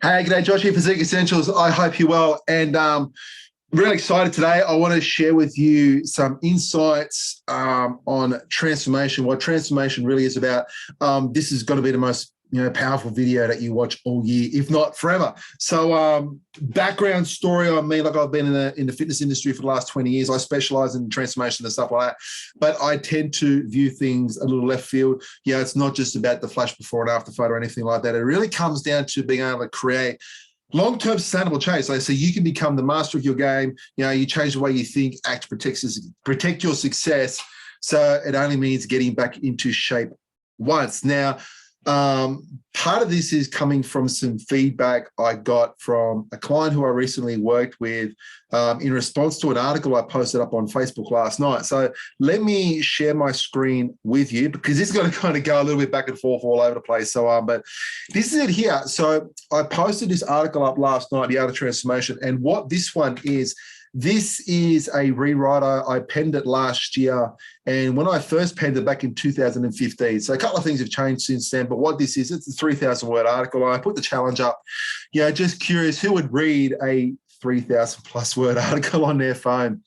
Hey, g'day, Josh here, Physique Essentials. I hope you're well. And really excited today. I want to share with you some insights on transformation, what transformation really is about. This is going to be the most powerful video that you watch all year, if not forever. So background story on me, like I've been in the fitness industry for the last 20 years. I specialize in transformation and stuff like that, but I tend to view things a little left field. Yeah, it's not just about the flash before and after photo or anything like that. It really comes down to being able to create long-term sustainable change. So you can become the master of your game. You change the way you think, act, protect your success. So it only means getting back into shape once. Now, part of this is coming from some feedback I got from a client who I recently worked with in response to an article I posted up on Facebook last night. So let me share my screen with you because this is going to kind of go a little bit back and forth all over the place. So, but this is it here. So I posted this article up last night, The Art of Transformation, and what this one is, this is a rewrite. I penned it last year, and when I first penned it back in 2015. So a couple of things have changed since then, but what this is, it's a 3,000-word article. I put the challenge up. Just curious who would read a 3,000+ word article on their phone.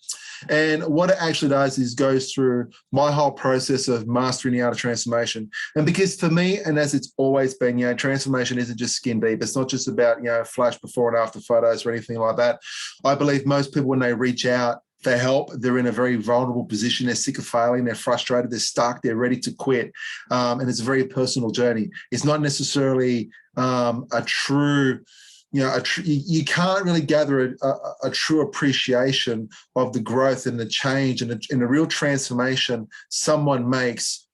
And what it actually does is goes through my whole process of mastering the art of transformation. And because for me, and as it's always been, transformation isn't just skin deep. It's not just about, flash before and after photos or anything like that. I believe most people, when they reach out for help, they're in a very vulnerable position. They're sick of failing. They're frustrated. They're stuck. They're ready to quit. And it's a very personal journey. It's not necessarily a true... you can't really gather a true appreciation of the growth and the change and the real transformation someone makes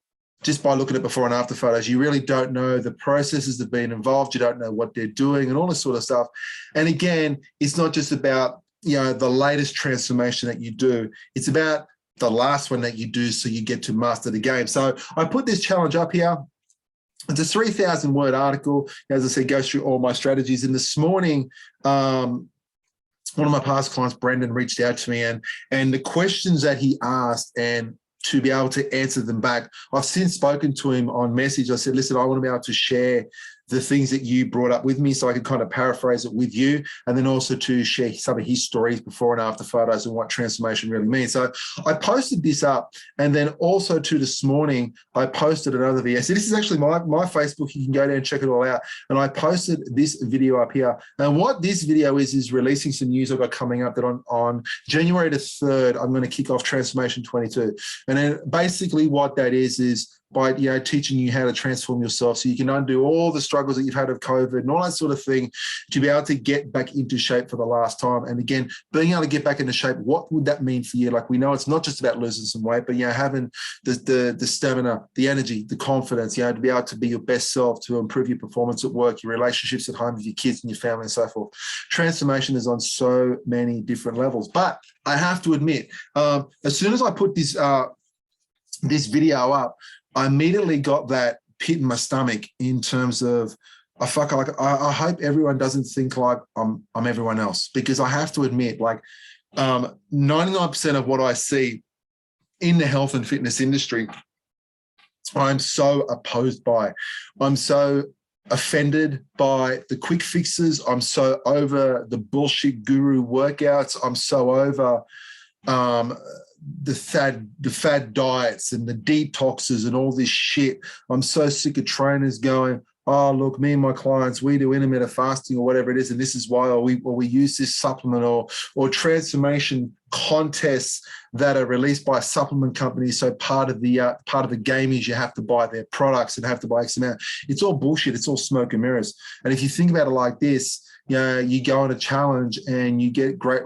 just by looking at before and after photos. You really don't know the processes that have been involved. You don't know what they're doing and all this sort of stuff. And again, it's not just about, the latest transformation that you do. It's about the last one that you do so you get to master the game. So I put this challenge up here. It's a 3,000-word article. As I said, goes through all my strategies. And this morning, one of my past clients, Brandan, reached out to me, and the questions that he asked, and to be able to answer them back, I've since spoken to him on message. I said, listen, I want to be able to share the things that you brought up with me so I could kind of paraphrase it with you, and then also to share some of his stories before and after photos and what transformation really means. So I posted this up, and then also to this morning, I posted another video. So this is actually my Facebook. You can go there and check it all out. And I posted this video up here. And what this video is releasing some news I've got coming up that on January the 3rd, I'm going to kick off Transformation 22. And then basically what that is by teaching you how to transform yourself so you can undo all the struggles that you've had of COVID and all that sort of thing to be able to get back into shape for the last time. And again, being able to get back into shape, what would that mean for you? Like, we know it's not just about losing some weight, but having the stamina, the energy, the confidence, to be able to be your best self, to improve your performance at work, your relationships at home with your kids and your family and so forth. Transformation is on so many different levels. But I have to admit, as soon as I put this video up, I immediately got that pit in my stomach in terms of, I hope everyone doesn't think like I'm everyone else, because I have to admit, 99% of what I see in the health and fitness industry, I'm so opposed by. I'm so offended by the quick fixes. I'm so over the bullshit guru workouts. I'm so over the fad diets and the detoxes and all this shit. I'm so sick of trainers going, oh, look, me and my clients, we do intermittent fasting or whatever it is, and this is why, or we use this supplement, or transformation contests that are released by supplement companies. So part of the game is you have to buy their products and have to buy X amount. It's all bullshit. It's all smoke and mirrors. And if you think about it like this, you go on a challenge and you get great,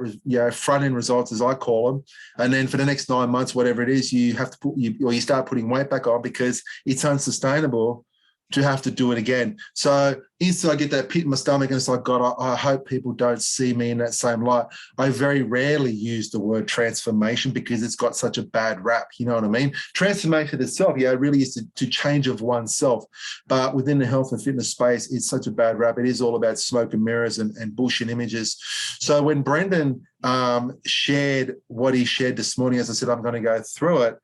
front-end results, as I call them. And then for the next 9 months, whatever it is, you have to you start putting weight back on because it's unsustainable to have to do it again. So instantly I get that pit in my stomach, and it's like, God, I hope people don't see me in that same light. I very rarely use the word transformation because it's got such a bad rap. You know what I mean? Transformation itself, it really is to change of oneself. But within the health and fitness space, it's such a bad rap. It is all about smoke and mirrors and bullshit images. So when Brandan shared what he shared this morning, as I said, I'm going to go through it.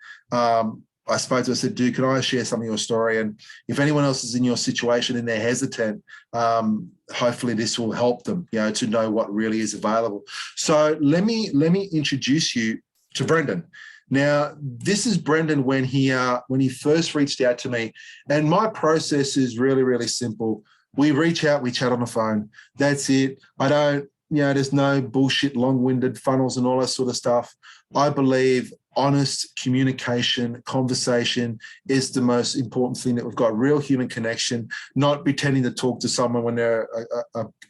I spoke to her, I said, dude, can I share some of your story? And if anyone else is in your situation and they're hesitant, hopefully this will help them, to know what really is available. So let me introduce you to Brandan. Now, this is Brandan when he first reached out to me. And my process is really, really simple. We reach out, we chat on the phone. That's it. I don't, there's no bullshit, long-winded funnels and all that sort of stuff. I believe honest communication, conversation is the most important thing, that we've got real human connection, not pretending to talk to someone when they're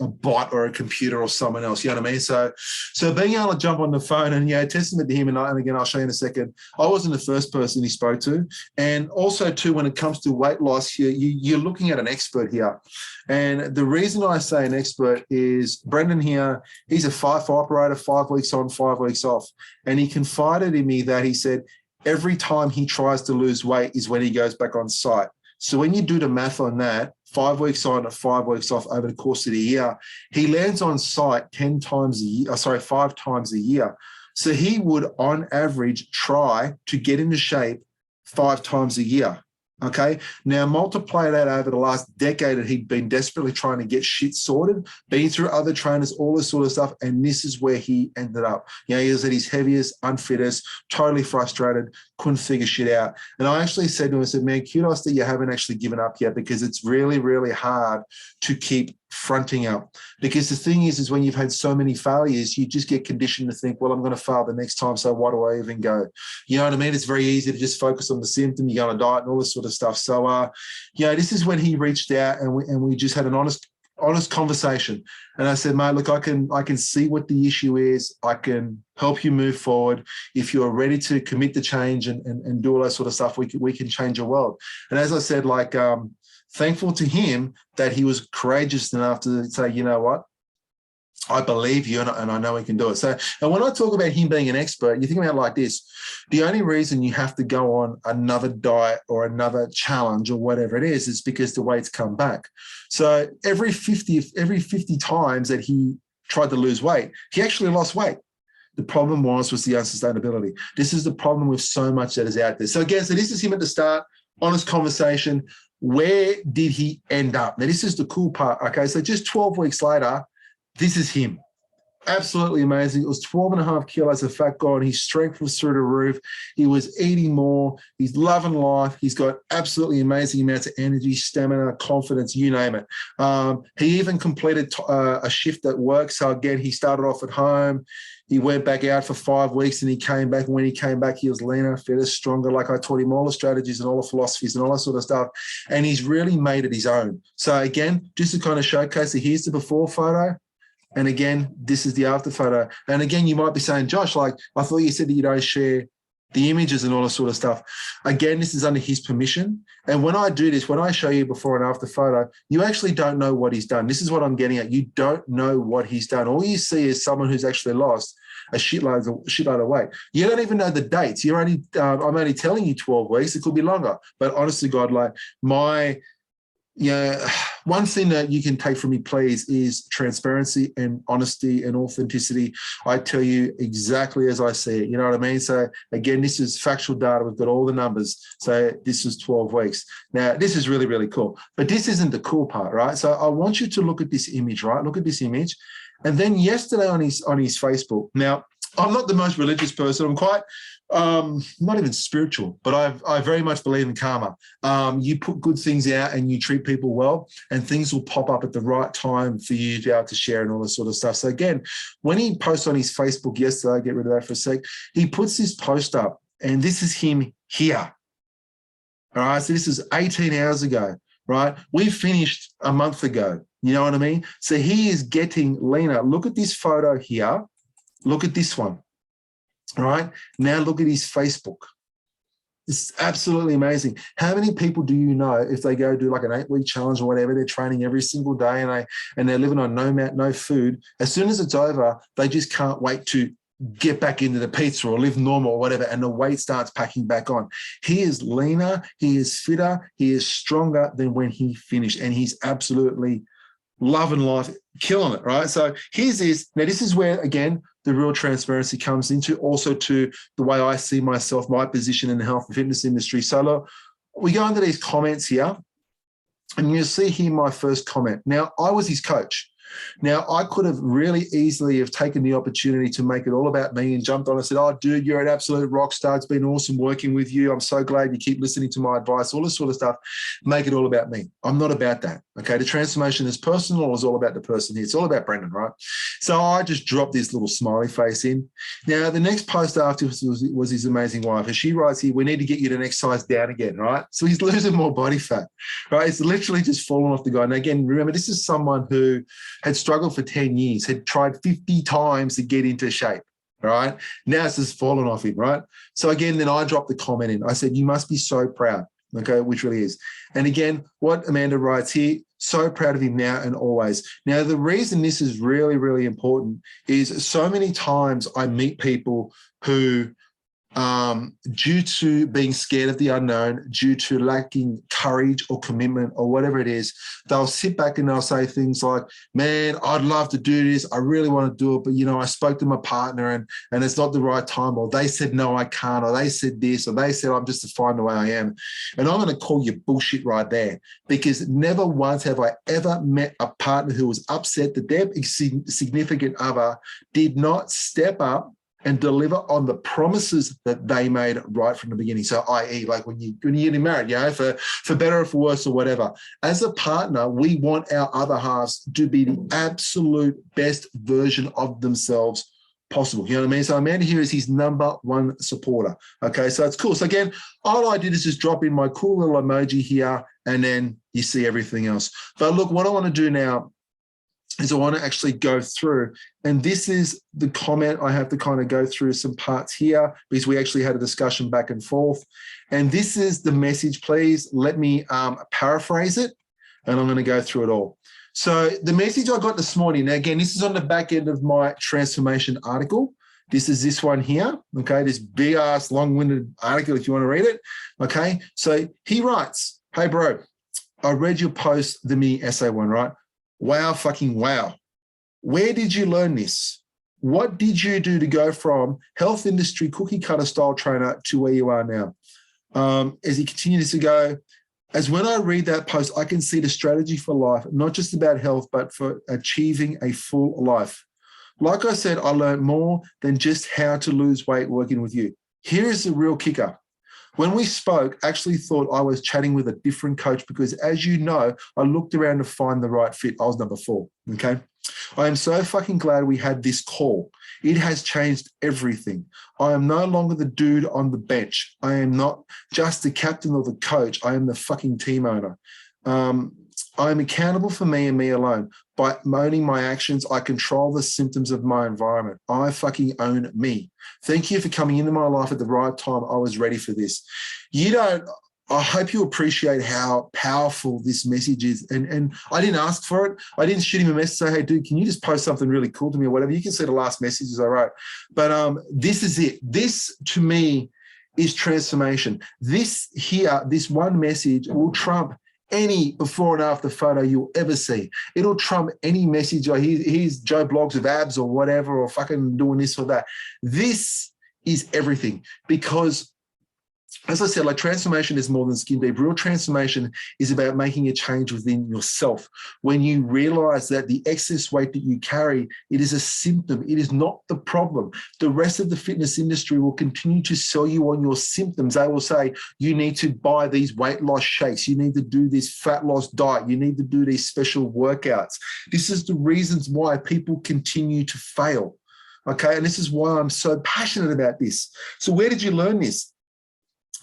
a bot or a computer or someone else, you know what I mean? So being able to jump on the phone and, testament to him, and again, I'll show you in a second, I wasn't the first person he spoke to. And also too, when it comes to weight loss here, you're looking at an expert here. And the reason I say an expert is Brandan here, he's a FIFO operator, 5 weeks on, 5 weeks off. And he confided in me that he said every time he tries to lose weight is when he goes back on site. So when you do the math on that, 5 weeks on and 5 weeks off over the course of the year, he lands on site 5 times a year. So he would, on average, try to get into shape 5 times a year. Okay, now multiply that over the last decade that he'd been desperately trying to get shit sorted, been through other trainers, all this sort of stuff, and this is where he ended up. He was at his heaviest, unfittest, totally frustrated, couldn't figure shit out. And I actually said to him, I said, man, kudos that you haven't actually given up yet, because it's really, really hard to keep fronting up. Because the thing is when you've had so many failures, you just get conditioned to think, well, I'm going to fail the next time, so why do I even go? You know what I mean? It's very easy to just focus on the symptom, you go on a diet and all this sort of stuff. So, this is when he reached out, and we just had an honest conversation. And I said, mate, look, I can see what the issue is. I can help you move forward. If you're ready to commit to change and do all that sort of stuff, we can change your world. And as I said, thankful to him that he was courageous enough to say, you know what, I believe you, and I know he can do it. So, and when I talk about him being an expert, you think about it like this: the only reason you have to go on another diet or another challenge or whatever it is because the weight's come back. So every 50 times that he tried to lose weight, he actually lost weight. The problem was the unsustainability. This is the problem with so much that is out there. So again, this is him at the start, honest conversation. Where did he end up? Now, this is the cool part. Okay, so just 12 weeks later, this is him. Absolutely amazing. It was 12.5 kilos of fat gone. His strength was through the roof. He was eating more. He's loving life. He's got absolutely amazing amounts of energy, stamina, confidence, you name it. He even completed a shift at work. So again, he started off at home. He went back out for 5 weeks and he came back. And when he came back, he was leaner, fitter, stronger. Like I taught him all the strategies and all the philosophies and all that sort of stuff. And he's really made it his own. So again, just to kind of showcase that here's the before photo. And again, this is the after photo. And again, you might be saying, Josh, I thought you said that you don't share the images and all that sort of stuff. Again, this is under his permission. And when I do this, when I show you before and after photo, you actually don't know what he's done. This is what I'm getting at. You don't know what he's done. All you see is someone who's actually lost a shitload of weight. You don't even know the dates. You're only, I'm only telling you 12 weeks. It could be longer. But honestly, God, one thing that you can take from me, please, is transparency and honesty and authenticity. I tell you exactly as I see it. You know what I mean? So again, this is factual data. We've got all the numbers. So this is 12 weeks. Now, this is really, really cool. But this isn't the cool part, right? So I want you to look at this image, right? Look at this image. And then yesterday on his Facebook. Now, I'm not the most religious person. I'm quite not even spiritual, but I very much believe in karma. You put good things out and you treat people well, and things will pop up at the right time for you to be able to share and all this sort of stuff. So again, when he posts on his Facebook yesterday, get rid of that for a sec, he puts this post up, and this is him here. All right, so this is 18 hours ago, right? We finished a month ago. You know what I mean? So he is getting leaner. Look at this photo here. Look at this one. All right. Now look at his Facebook. It's absolutely amazing. How many people do you know, if they go do like an 8-week challenge or whatever, they're training every single day and they're living on no food. As soon as it's over, they just can't wait to get back into the pizza or live normal or whatever, and the weight starts packing back on. He is leaner, he is fitter, he is stronger than when he finished, and he's absolutely loving life, killing it, right? So here's this. Now, this is where, again, the real transparency comes into, also to the way I see myself, my position in the health and fitness industry. So look, we go into these comments here, and you'll see here my first comment. Now, I was his coach. Now, I could have really easily have taken the opportunity to make it all about me and jumped on and said, oh, dude, you're an absolute rock star. It's been awesome working with you. I'm so glad you keep listening to my advice, all this sort of stuff. Make it all about me. I'm not about that, okay? The transformation is personal. It's all about the person here. It's all about Brandan, right? So I just dropped this little smiley face in. Now, the next post after was his amazing wife, and she writes here, we need to get you to next size down again, right? So he's losing more body fat, right? It's literally just fallen off the guy. And again, remember, this is someone who had struggled for 10 years, had tried 50 times to get into shape, right? Now it's just fallen off him, right? So again, then I dropped the comment in. I said, you must be so proud, okay, which really is. And again, what Amanda writes here, so proud of him now and always. Now, the reason this is really, really important is so many times I meet people who, due to being scared of the unknown, due to lacking courage or commitment or whatever it is, they'll sit back and they'll say things like, man, I'd love to do this. I really want to do it. But, you know, I spoke to my partner and it's not the right time, or they said, no, I can't, or they said this, or they said, I'm just fine the way I am. And I'm going to call you bullshit right there, because never once have I ever met a partner who was upset that their significant other did not step up and deliver on the promises that they made right from the beginning. So, i.e., like when you're getting married, you know, for better or for worse or whatever. As a partner, we want our other halves to be the absolute best version of themselves possible. You know what I mean? So Amanda here is his #1 supporter. Okay, so it's cool. So again, all I did is just drop in my cool little emoji here, and then you see everything else. But look, what I want to do now is I want to actually go through, and this is the comment. I have to kind of go through some parts here because we actually had a discussion back and forth. And this is the message. Please let me paraphrase it, and I'm going to go through it all. So the message I got this morning, now again, this is on the back end of my transformation article. This is this one here, okay, this big ass long-winded article if you want to read it, okay? So he writes, hey, bro, I read your post, the mini essay one, right? Wow, fucking wow. Where did you learn this? What did you do to go from health industry cookie cutter style trainer to where you are now? As he continues to go, as when I read that post, I can see the strategy for life, not just about health, but for achieving a full life. Like I said, I learned more than just how to lose weight working with you. Here is the real kicker. When we spoke, I actually thought I was chatting with a different coach because, as you know, I looked around to find the right fit. I was #4, okay? I am so fucking glad we had this call. It has changed everything. I am no longer the dude on the bench. I am not just the captain or the coach. I am the fucking team owner. I am accountable for me and me alone. By owning my actions, I control the symptoms of my environment. I fucking own me. Thank you for coming into my life at the right time. I was ready for this. I hope you appreciate how powerful this message is. And I didn't ask for it. I didn't shoot him a message, say, hey, dude, can you just post something really cool to me or whatever? You can see the last messages I wrote. But this is it. This, to me, is transformation. This here, this one message will trump any before and after photo you'll ever see. It'll trump any message, or here's Joe Blogs with abs or whatever, or fucking doing this or that. This is everything, because as I said, like, transformation is more than skin deep. Real transformation is about making a change within yourself. When you realize that the excess weight that you carry, it is a symptom. It is not the problem. The rest of the fitness industry will continue to sell you on your symptoms. They will say, you need to buy these weight loss shakes. You need to do this fat loss diet. You need to do these special workouts. This is the reasons why people continue to fail. Okay. And this is why I'm so passionate about this. So where did you learn this?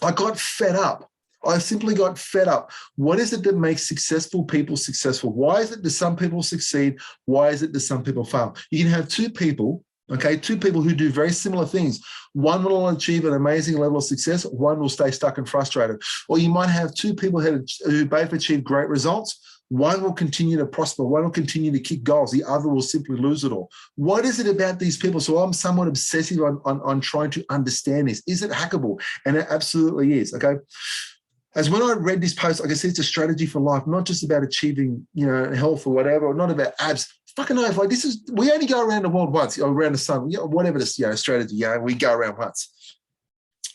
I got fed up. I simply got fed up. What is it that makes successful people successful? Why is it that some people succeed? Why is it that some people fail? You can have two people, okay, two people who do very similar things. One will achieve an amazing level of success. One will stay stuck and frustrated. Or you might have two people who both achieve great results. One will continue to prosper. One will continue to kick goals. The other will simply lose it all. What is it about these people? So I'm somewhat obsessive on trying to understand this. Is it hackable? And it absolutely is, okay? As when I read this post, like I said, it's a strategy for life, not just about achieving, health or whatever, or not about abs, fucking know, like this is, we only go around the world once, or around the sun, whatever this, strategy, we go around once.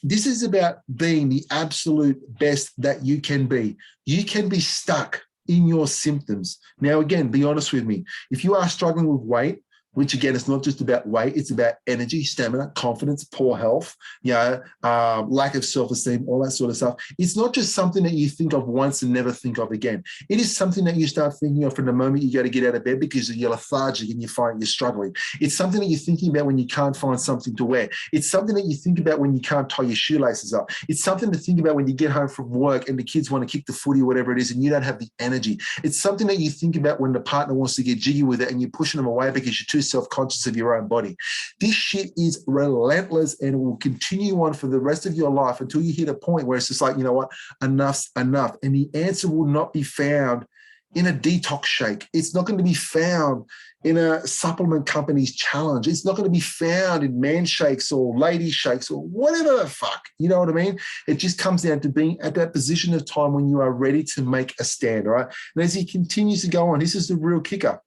This is about being the absolute best that you can be. You can be stuck in your symptoms. Now, again, be honest with me. If you are struggling with weight, which again, it's not just about weight, it's about energy, stamina, confidence, poor health, lack of self-esteem, all that sort of stuff. It's not just something that you think of once and never think of again. It is something that you start thinking of from the moment you go to get out of bed because you're lethargic and you find you're struggling. It's something that you're thinking about when you can't find something to wear. It's something that you think about when you can't tie your shoelaces up. It's something to think about when you get home from work and the kids want to kick the footy or whatever it is and you don't have the energy. It's something that you think about when the partner wants to get jiggy with it and you're pushing them away because you're too self-conscious of your own body. This shit is relentless and it will continue on for the rest of your life until you hit a point where it's just like, you know what, enough's enough. And the answer will not be found in a detox shake. It's not going to be found in a supplement company's challenge. It's not going to be found in man shakes or lady shakes or whatever the fuck. You know what I mean? It just comes down to being at that position of time when you are ready to make a stand, all right? And as he continues to go on, this is the real kicker.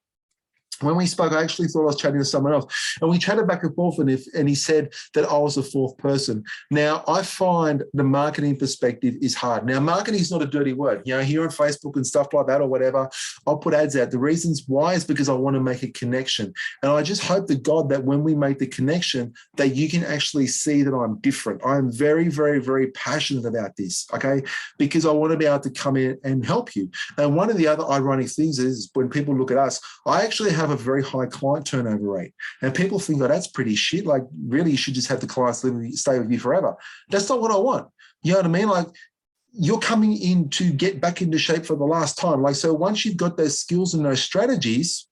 When we spoke, I actually thought I was chatting to someone else, and we chatted back and forth, and he said that I was the fourth person. Now, I find the marketing perspective is hard. Now, marketing is not a dirty word. Here on Facebook and stuff like that or whatever, I'll put ads out. The reasons why is because I want to make a connection. And I just hope to God that when we make the connection, that you can actually see that I'm different. I'm very, very, very passionate about this, okay? Because I want to be able to come in and help you. And one of the other ironic things is when people look at us, I actually have a very high client turnover rate. And people think, oh, that's pretty shit. Like, really, you should just have the clients stay with you forever. That's not what I want. You know what I mean? Like, you're coming in to get back into shape for the last time. Like, so once you've got those skills and those strategies,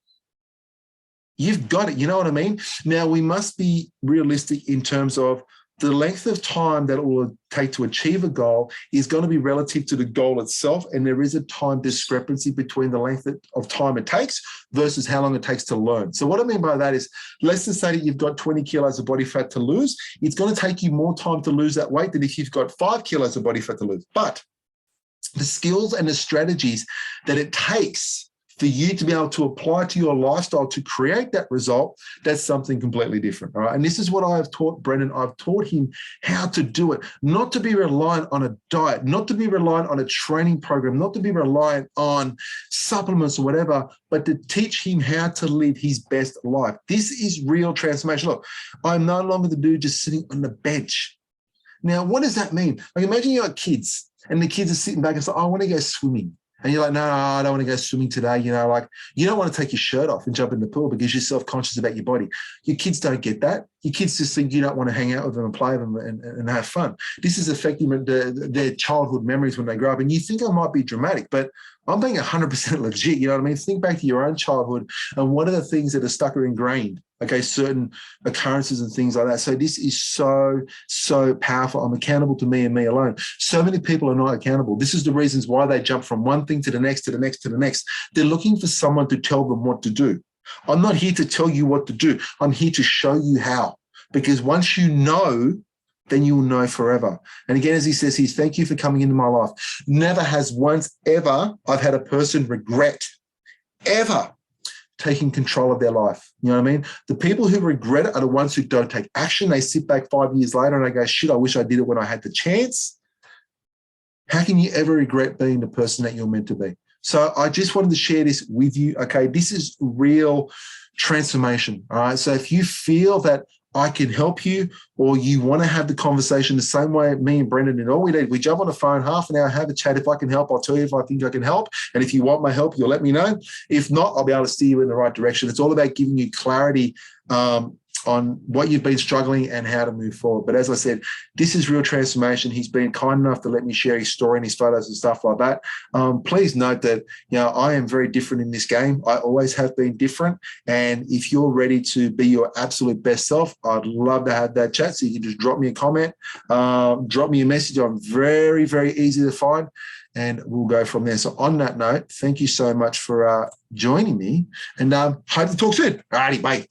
you've got it. You know what I mean? Now, we must be realistic in terms of the length of time that it will take to achieve a goal is going to be relative to the goal itself. And there is a time discrepancy between the length of time it takes versus how long it takes to learn. So what I mean by that is, let's just say that you've got 20 kilos of body fat to lose. It's going to take you more time to lose that weight than if you've got 5 kilos of body fat to lose. But the skills and the strategies that it takes for you to be able to apply to your lifestyle to create that result, that's something completely different, all right? And this is what I have taught Brandan. I've taught him how to do it, not to be reliant on a diet, not to be reliant on a training program, not to be reliant on supplements or whatever, but to teach him how to live his best life. This is real transformation. Look, I'm no longer the dude just sitting on the bench. Now, what does that mean? Like, imagine you got kids and the kids are sitting back and say, I want to go swimming. And you're like, no, I don't want to go swimming today. You know, like, you don't want to take your shirt off and jump in the pool because you're self-conscious about your body. Your kids don't get that. Your kids just think you don't want to hang out with them and play with them and have fun. This is affecting their childhood memories when they grow up. And you think I might be dramatic, but I'm being 100% legit. You know what I mean? Think back to your own childhood and what are the things that are stuck or ingrained? Okay, certain occurrences and things like that. So this is so, so powerful. I'm accountable to me and me alone. So many people are not accountable. This is the reasons why they jump from one thing to the next, to the next, to the next. They're looking for someone to tell them what to do. I'm not here to tell you what to do. I'm here to show you how. Because once you know, then you will know forever. And again, as he says, thank you for coming into my life. Never has once ever I've had a person regret ever taking control of their life. You know what I mean? The people who regret it are the ones who don't take action. They sit back 5 years later and they go, shit, I wish I did it when I had the chance. How can you ever regret being the person that you're meant to be? So I just wanted to share this with you. Okay, this is real transformation. All right. So if you feel that I can help you, or you want to have the conversation the same way me and Brandan did. All we did, we jump on the phone, half an hour, have a chat. If I can help, I'll tell you if I think I can help. And if you want my help, you'll let me know. If not, I'll be able to steer you in the right direction. It's all about giving you clarity on what you've been struggling and how to move forward. But as I said, this is real transformation. He's been kind enough to let me share his story and his photos and stuff like that. Please note that, you know, I am very different in this game. I always have been different. And if you're ready to be your absolute best self, I'd love to have that chat. So you can just drop me a comment, drop me a message. I'm very, very easy to find. And we'll go from there. So on that note, thank you so much for joining me. And hope to talk soon. All righty, bye.